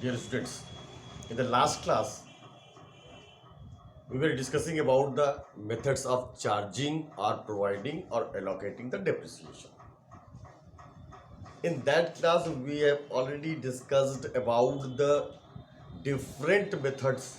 Dear students, in the last class, we were discussing about the methods of charging or providing or allocating the depreciation. In that class, we have already discussed about the different methods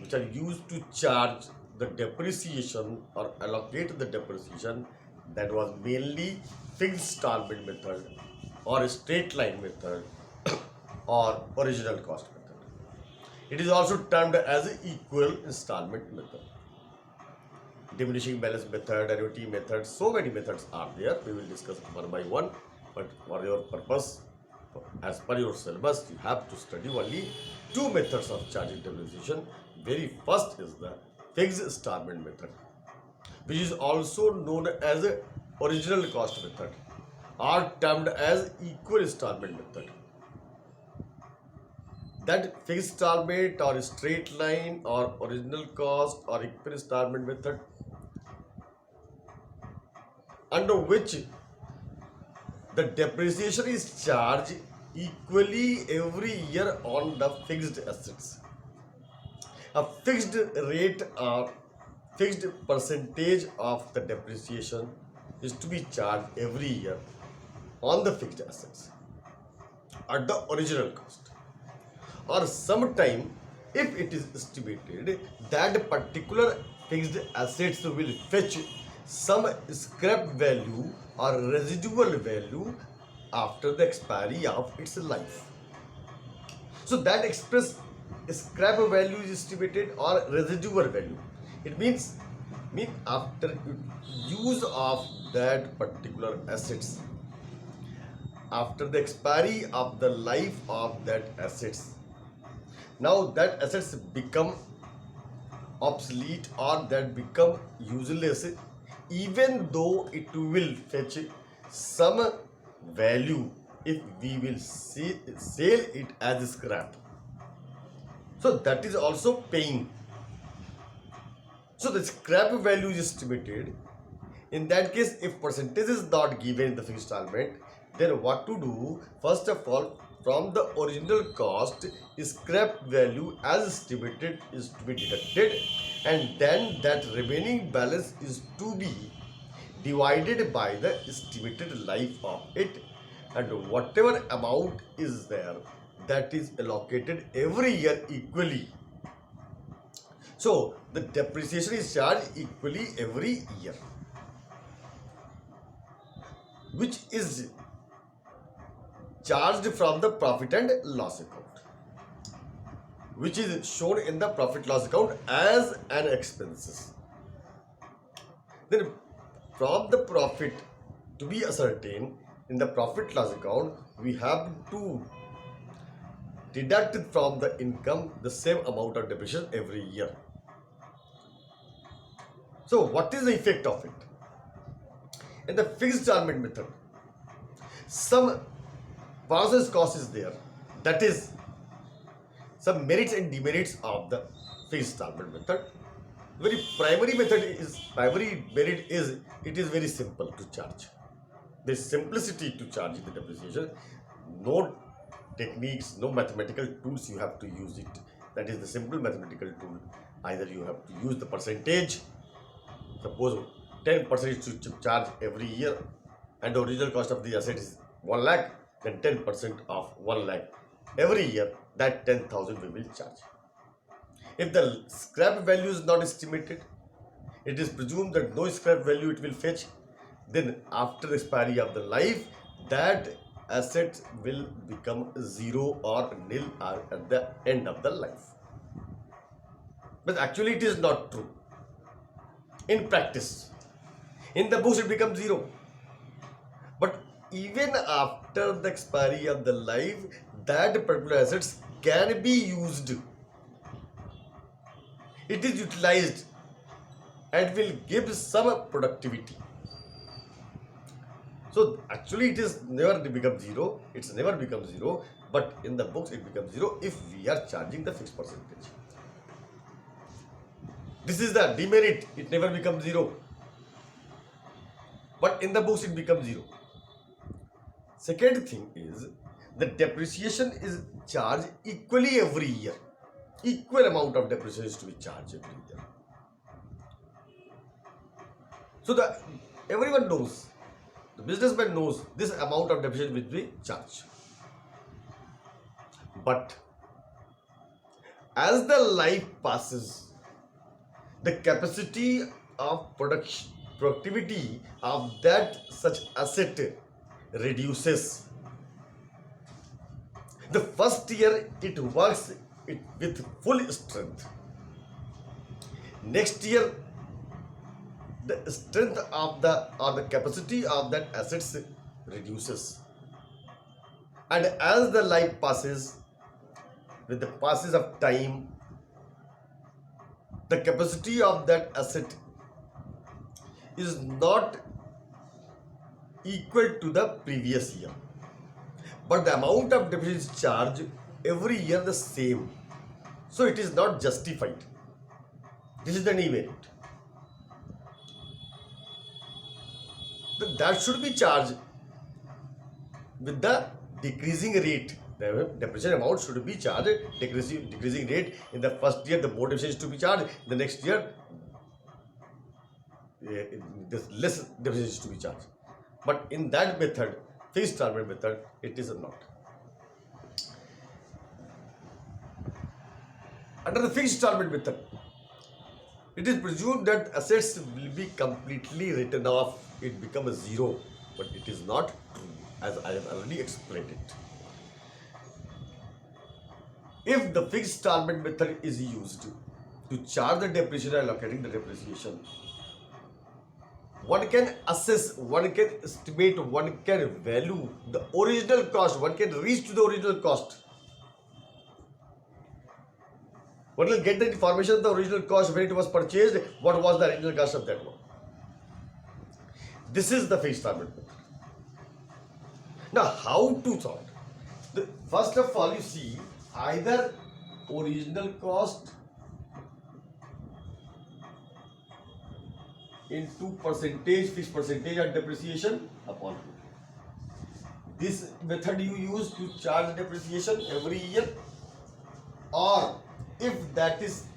which are used to charge the depreciation or allocate the depreciation. That was mainly fixed installment method or straight line method or original cost method. It is also termed as equal installment method. Diminishing balance method, annuity method, so many methods are there. We will discuss one by one. But for your purpose, as per your syllabus, you have to study only two methods of charging depreciation. Very first is the fixed installment method, which is also known as a original cost method or termed as equal installment method. That fixed installment or straight line or original cost or equal installment method, under which the depreciation is charged equally every year on the fixed assets. A fixed rate or fixed percentage of the depreciation is to be charged every year on the fixed assets at the original cost. Or sometime, if it is estimated that particular fixed assets will fetch some scrap value or residual value after the expiry of its life. So that express scrap value is estimated or residual value. It means after use of that particular assets, after the expiry of the life of that assets, now that assets become obsolete or that become useless, even though it will fetch some value if we will sell it as scrap. So that is also paying. So the scrap value is estimated. In that case, if percentage is not given in the fixed installment, then what to do? First of all, from the original cost, scrap value as estimated is to be deducted, and then that remaining balance is to be divided by the estimated life of it, and whatever amount is there, that is allocated every year equally. So the depreciation is charged equally every year, which is charged from the profit and loss account, which is shown in the profit loss account as an expenses. Then from the profit to be ascertained in the profit loss account, we have to deduct from the income the same amount of depreciation every year. So what is the effect of it? In the fixed installment method, some process cost is there, that is some merits and demerits of the fixed installment method. Very primary merit is it is very simple to charge. The simplicity to charge the depreciation, no techniques, no mathematical tools you have to use it. That is the simple mathematical tool. Either you have to use the percentage, suppose 10% to charge every year, and the original cost of the asset is 1 lakh, then 10% of 1 lakh every year, that 10,000 we will charge. If the scrap value is not estimated, it is presumed that no scrap value it will fetch, then after expiry of the life, that asset will become zero or nil at the end of the life. But actually it is not true. In practice, in the books it becomes zero. But even after the expiry of the life, that particular assets can be used. It is utilized and will give some productivity. So actually it is never become zero. It's never become zero. But in the books it becomes zero if we are charging the fixed percentage. This is the demerit. It never becomes zero. But in the books it becomes zero. Second thing is the depreciation is charged equally every year. Equal amount of depreciation is to be charged every year. So everyone knows, the businessman knows this amount of depreciation will be charged. But as the life passes, the capacity of productivity of that such asset reduces. The first year it works with full strength. Next year the strength of the capacity of that assets reduces. And as the life passes, with the passes of time, the capacity of that asset is not equal to the previous year, but the amount of depreciation is charged every year the same, so it is not justified. This is the event that should be charged with the decreasing rate. The depreciation amount should be charged decreasing rate. In the first year, the more depreciation is to be charged. The next year, the less depreciation is to be charged. But in that method, fixed installment method, it is not. Under the fixed installment method, it is presumed that assets will be completely written off. It becomes a zero, but it is not true, as I have already explained it. If the fixed installment method is used to charge the depreciation and allocating the depreciation, one can assess, one can estimate, one can value the original cost, one can reach to the original cost. One will get the information of the original cost, when it was purchased, what was the original cost of that one. This is the fixed installment method. Now, how to solve it? First of all, you see either original cost into fixed percentage of depreciation upon 2. This method you use to charge depreciation every year, or if that is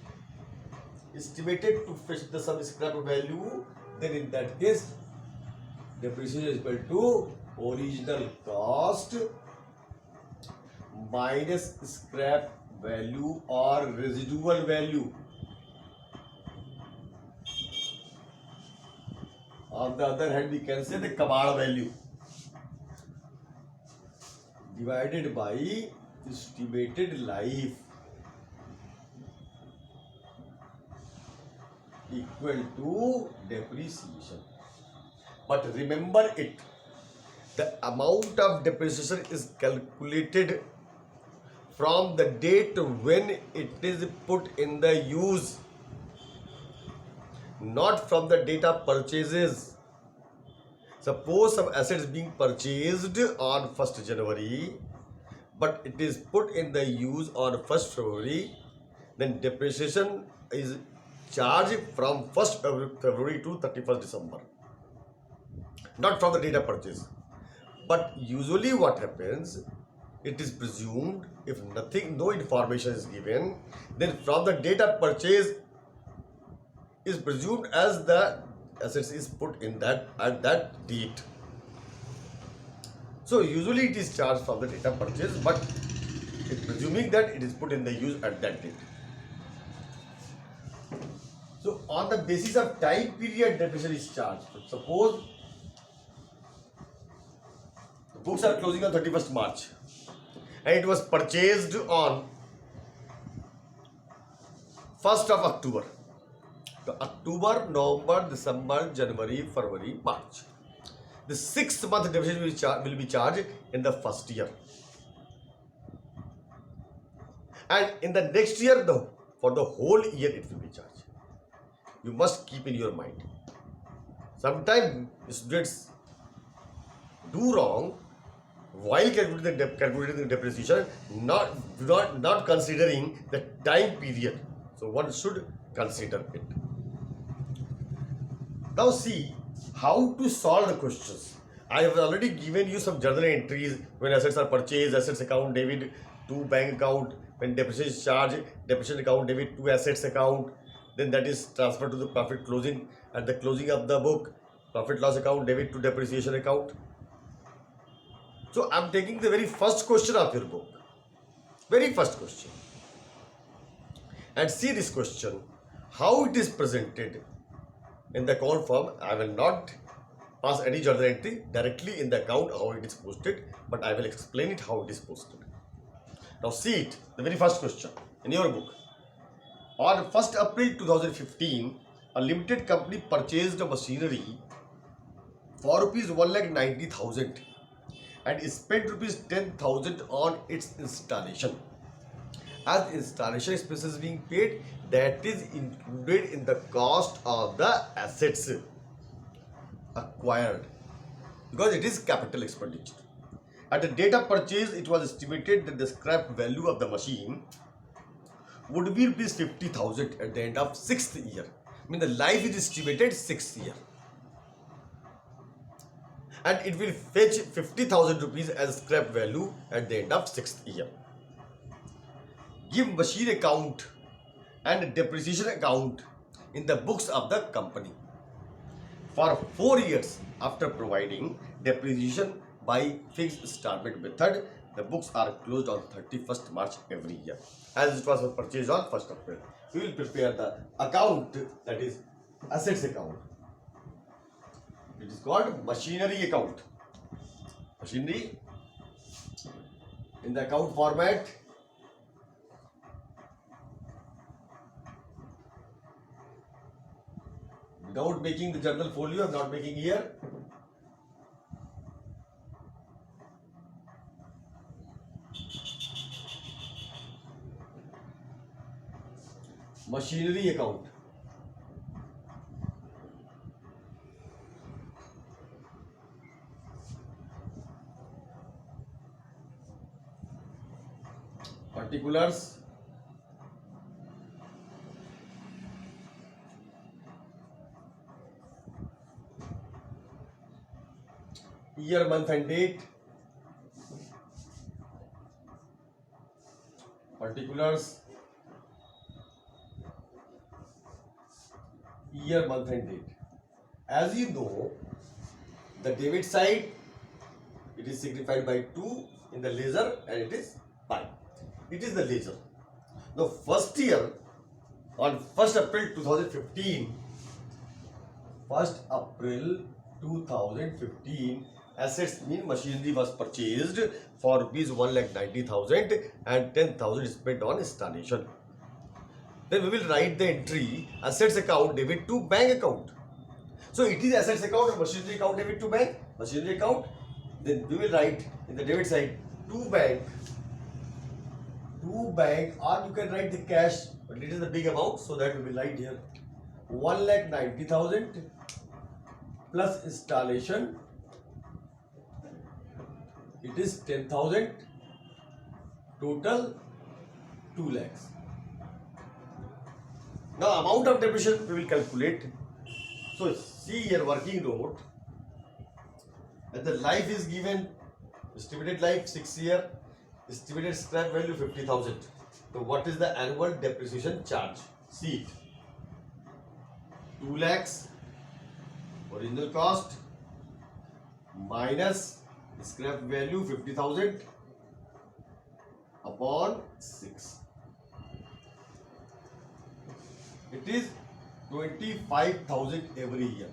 estimated to fetch the some scrap value, then in that case depreciation is equal to original cost minus scrap value or residual value. On the other hand, we can say the kabad value divided by estimated life equal to depreciation. But remember it, the amount of depreciation is calculated from the date when it is put in the use, not from the date of purchases. Suppose some assets being purchased on 1st January, but it is put in the use on 1st February, then depreciation is charged from 1st February to 31st December, not from the date of purchase. But usually what happens, it is presumed, if no information is given, then from the date of purchase is presumed as the assets is put in that at that date. So usually it is charged from the date of purchase, but it's presuming that it is put in the use at that date. So on the basis of time period, depreciation is charged. Suppose the books are closing on 31st March and it was purchased on 1st of October. So October, November, December, January, February, March. The 6th month depreciation will be charged in the first year. And in the next year, for the whole year, it will be charged. You must keep in your mind. Sometimes students do wrong while calculating the depreciation, not considering the time period. So one should consider it. Now see how to solve the questions. I have already given you some journal entries when assets are purchased, assets account debit to bank account, when depreciation is charged, depreciation account debit to assets account, then that is transferred to the profit closing. At the closing of the book, profit loss account debit to depreciation account. So I'm taking the very first question of your book, very first question, and see this question, how it is presented in the account form. I will not pass any journal entry directly in the account how it is posted, but I will explain it how it is posted. Now see it, the very first question in your book. On 1st April 2015, a limited company purchased a machinery for rupees 1,90,000 and spent rupees 10,000 on its installation. As installation expenses being paid, that is included in the cost of the assets acquired because it is capital expenditure. At the date of purchase, it was estimated that the scrap value of the machine would be rupees 50,000 at the end of 6th year. I mean, the life is estimated 6th year, and it will fetch 50,000 rupees as scrap value at the end of 6th year. Give machine account and depreciation account in the books of the company for 4 years. After providing depreciation by fixed installment method, the books are closed on 31st March every year. As it was purchased on 1st April, we will prepare the account, that is assets account. It is called machinery account. Machinery in the account format. Without making the journal folio, I am not making here. Machinery account. Particulars. Year, month and date. Particulars. Year, month and date. As you know, the debit side, it is signified by 2 in the ledger and it is pi. It is the ledger. The first year, on 1st April 2015, 1st April 2015, assets mean machinery was purchased for rupees 1,90,000 and 10,000 spent on installation. Then we will write the entry assets account debit to bank account. So it is assets account and machinery account debit to bank. Machinery account. Then we will write in the debit side to bank, or you can write the cash, but it is a big amount, so that we will write here 1,90,000 plus installation. It is 10,000, total 2 lakhs. Now amount of depreciation we will calculate. So see here working note, and the life is given, estimated life 6 year, estimated scrap value 50,000. So what is the annual depreciation charge? See it, 2 lakhs original cost minus scrap value 50,000 upon 6. It is 25,000 every year.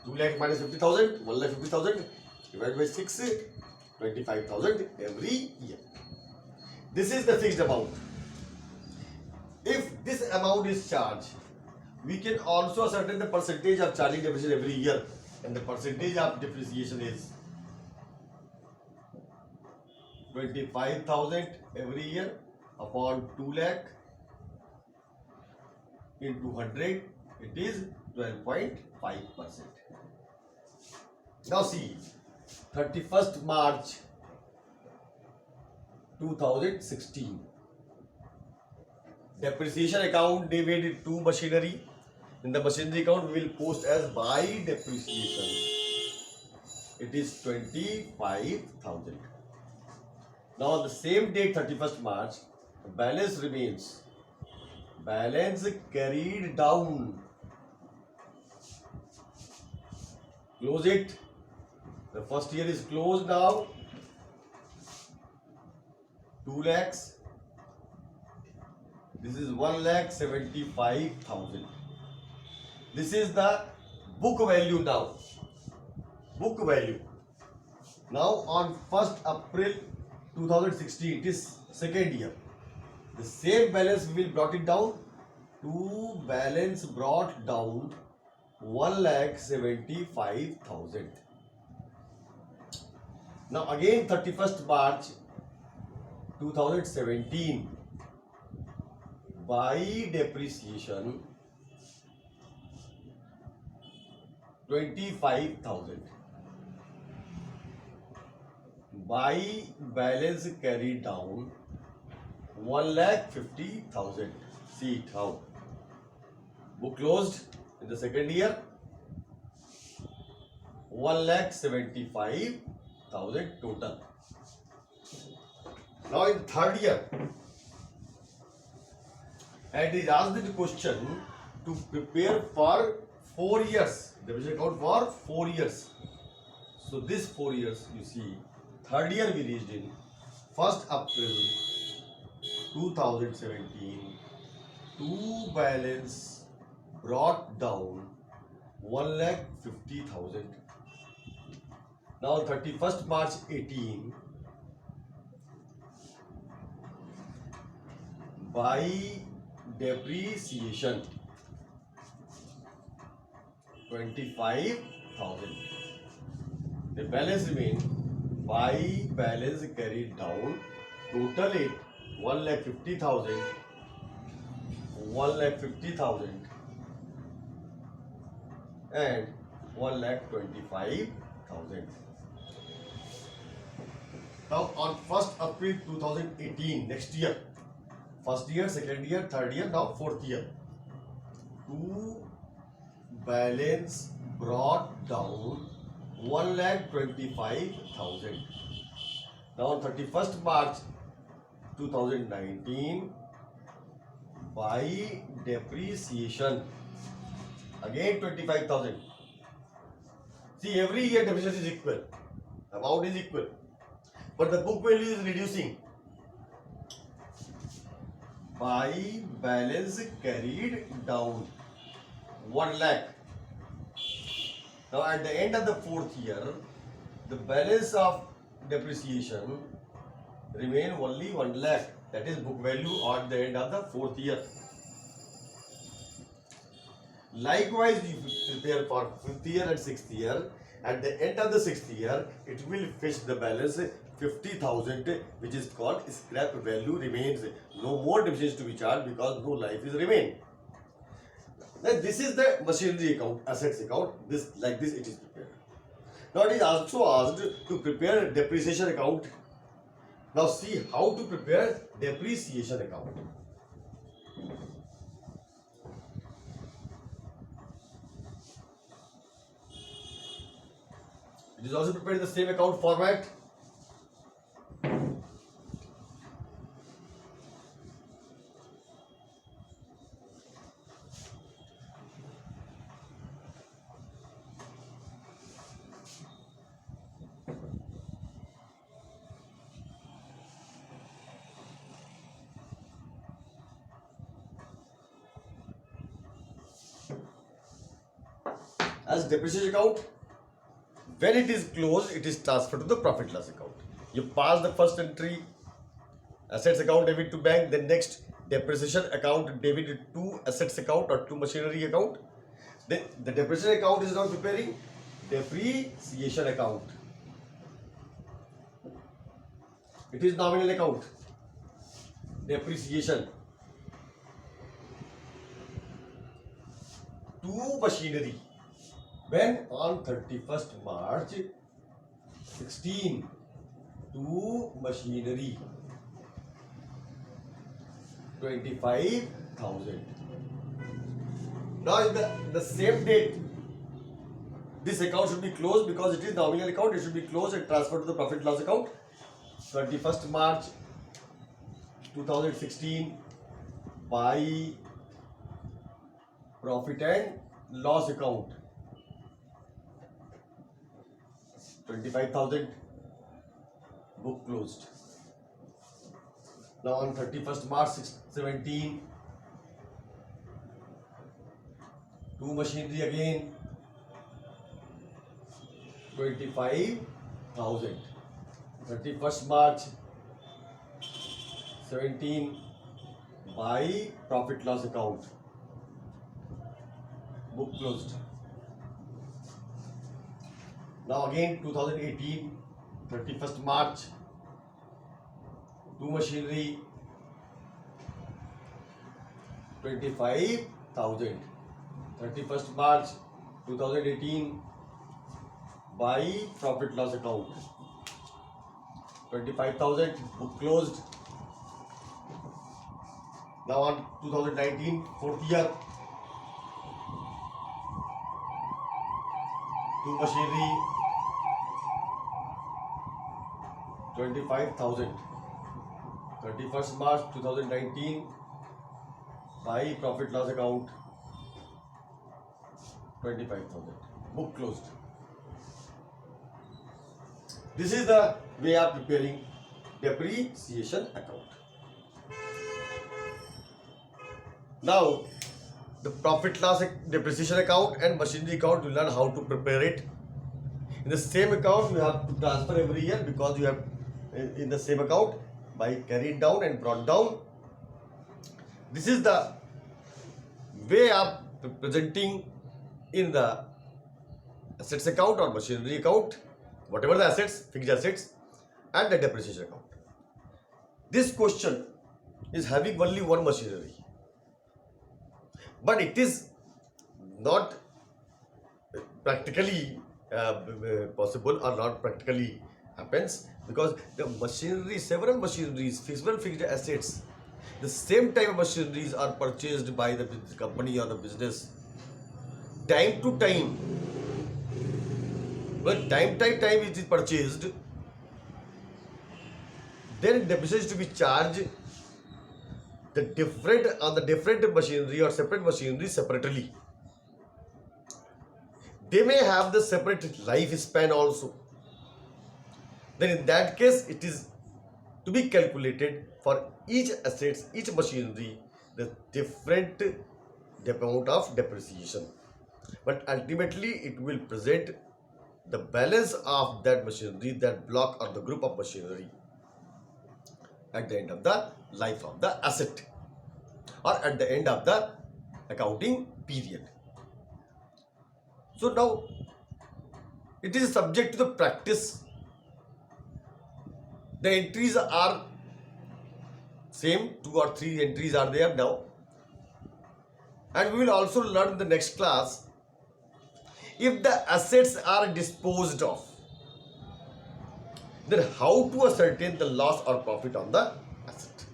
2 lakh minus 50,000, 1,50,000 divided by 6, 25,000 every year. This is the fixed amount. If this amount is charged, we can also ascertain the percentage of charging depreciation every year, and the percentage of depreciation is 25,000 every year upon 2 lakh into 100, it is 12.5%. Now see, 31st March 2016, depreciation account debit to machinery, In the machinery account, we will post as by depreciation. It is 25,000. Now on the same date, 31st March, the balance remains. Balance carried down. Close it. The first year is closed now. 2 lakhs. This is 1,75,000. This is the book value now. Book value. Now on 1st April 2016, it is second year. The same balance we will brought it down to balance brought down 1,75,000. Now again 31st March 2017, by depreciation 25,000. By balance carried down 1,50,000. See it how. Book closed in the second year 1,75,000 total. Now in third year, and it asked the question to prepare for 4 years. There is account for 4 years. So this 4 years, you see, third year we reached in 1st April 2017 to balance brought down 1,50,000. Now 31st March 18, by depreciation 25,000. The balance remain by balance carried down. Total it 1,50,000, 1,50,000 and 1,25,000. Now on 1st April 2018, next year, first year, second year, third year, now fourth year, to balance brought down 1,25,000. Now on 31st March 2019, by depreciation again 25,000. See, every year depreciation is equal, amount is equal, but the book value is reducing. By balance carried down 1 lakh. Now at the end of the fourth year, the balance of depreciation remain only 1 lakh. That is book value at the end of the fourth year. Likewise, if you prepare for 5th year and 6th year, at the end of the 6th year, it will fetch the balance 50,000, which is called scrap value remains. No more depreciation to be charged because no life is remain. Then this is the machinery account, assets account. This like this it is prepared. Now it is also asked to prepare depreciation account. Now see how to prepare depreciation account. It is also prepared in the same account format. As depreciation account, when it is closed, it is transferred to the profit loss account. You pass the first entry, assets account debit to bank, then next depreciation account debit to assets account or to machinery account. Then the depreciation account is now preparing depreciation account. It is nominal account. Depreciation to machinery. When on 31st March 16 to machinery 25,000. Now in the same date, this account should be closed because it is nominal account. It should be closed and transferred to the profit loss account. 21st March 2016 by profit and loss account. 25,000, book closed. Now on 31st March 17, to machinery again, 25,000. 31st March 17 by profit loss account, book closed. Now again 2018, 31st March, to machinery, 25,000. 31st March 2018 by profit loss account, 25,000, book closed. Now on 2019, fourth year, to machinery, 25,000. 31st March 2019 by profit loss account, 25,000, book closed. This is the way of preparing depreciation account. Now, the profit loss depreciation account and machinery account, you learn how to prepare it. In the same account, you have to transfer every year because you have in the same account by carried down and brought down. This is the way of presenting in the assets account or machinery account, whatever the assets, fixed assets, and the depreciation account. This question is having only one machinery, but it is not practically possible or not practically happens because the machinery, several machineries, several fixed assets, the same type of machineries are purchased by the company or the business time to time. When time it is purchased, then depreciation to be charged the different machinery or separate machinery separately. They may have the separate lifespan also. Then in that case, it is to be calculated for each assets, each machinery, the different amount of depreciation. But ultimately, it will present the balance of that machinery, that block or the group of machinery at the end of the life of the asset or at the end of the accounting period. So now it is subject to the practice. The entries are same, 2 or 3 entries are there now, and we will also learn in the next class if the assets are disposed of, then how to ascertain the loss or profit on the asset.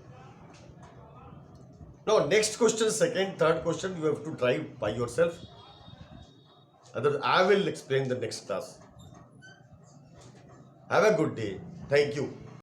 Now next question, second, third question, you have to try by yourself. Otherwise, I will explain the next class. Have a good day. Thank you.